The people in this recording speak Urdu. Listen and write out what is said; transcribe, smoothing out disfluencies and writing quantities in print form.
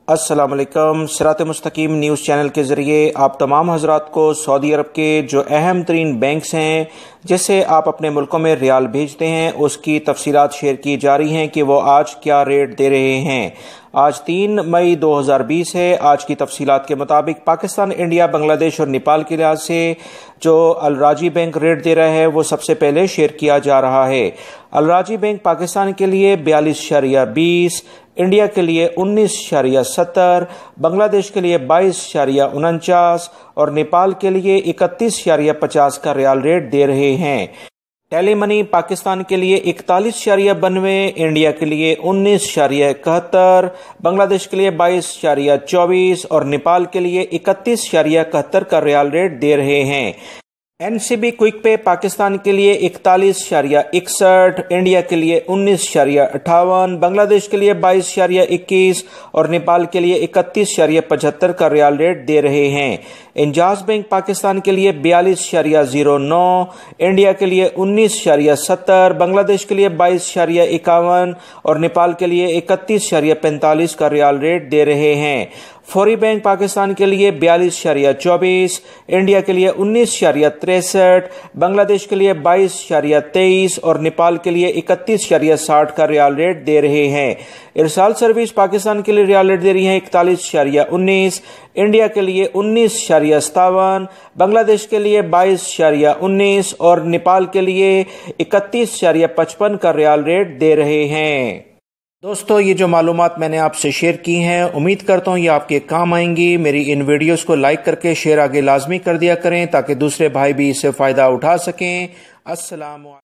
السلام علیکم۔ صراط مستقیم نیوز چینل کے ذریعے آپ تمام حضرات کو سعودی عرب کے جو اہم ترین بینکس ہیں جیسے آپ اپنے ملکوں میں ریال بھیجتے ہیں اس کی تفصیلات شیئر کی جا رہی ہیں کہ وہ آج کیا ریٹ دے رہے ہیں۔ آج 3 مئی 2020 ہے۔ آج کی تفصیلات کے مطابق پاکستان، انڈیا، بنگلہ دیش اور نیپال کے لحاظ سے جو الراجی بینک ریٹ دے رہا ہے وہ سب سے پہلے شیئر کیا جا رہا ہے۔ الراجی بینک پاکستان کے لیے 42.20، انڈیا کے لیے 19.70، بنگلہ دیش کے لیے 22.49 اور نیپال کے لیے 31.50 کا ریال ریٹ دے رہے ہیں۔ ٹیلی منی پاکستان کے لیے 41.92، انڈیا کے لیے 19.71، بنگلہ دیش کے لیے 22.24 اور نیپال کے لیے 31.71 کا ریال ریٹ دے رہے ہیں۔ NCB کوئک پے پاکستان کے لیے 41.61، انڈیا کے لیے 19.58، بنگلہ دیش کے لیے 22.21 اور نیپال کے لیے 31.75 کا ریال ریٹ دے رہے ہیں۔ انجاز بینک پاکستان کے لیے 42.09، انڈیا کے لیے 19.70، بنگلہ دیش کے لیے 22.51 اور نیپال کے لیے 31.45 کا ریال ریٹ دے رہے ہیں۔ فوری بینک پاکستان کے لیے 42.24، انڈیا کے لیے 19.63، بنگلہ دیش کے لیے 22.23 اور نیپال کے لیے 31.60 کا ریال ریٹ دے رہے ہیں۔ ارسال سروس پاکستان کے لیے ریال ریٹ دے رہی ہے 41.19، انڈیا کے لیے 19.57، بنگلہ دیش کے لیے 22.19 اور نیپال کے لیے 31.55 کا ریال ریٹ دے رہے ہیں۔ دوستو، یہ جو معلومات میں نے آپ سے شیئر کی ہیں امید کرتا ہوں یہ آپ کے کام آئیں گی۔ میری ان ویڈیوز کو لائک کر کے شیئر آگے لازمی کر دیا کریں تاکہ دوسرے بھائی بھی اس سے فائدہ اٹھا سکیں۔ السلام علیکم۔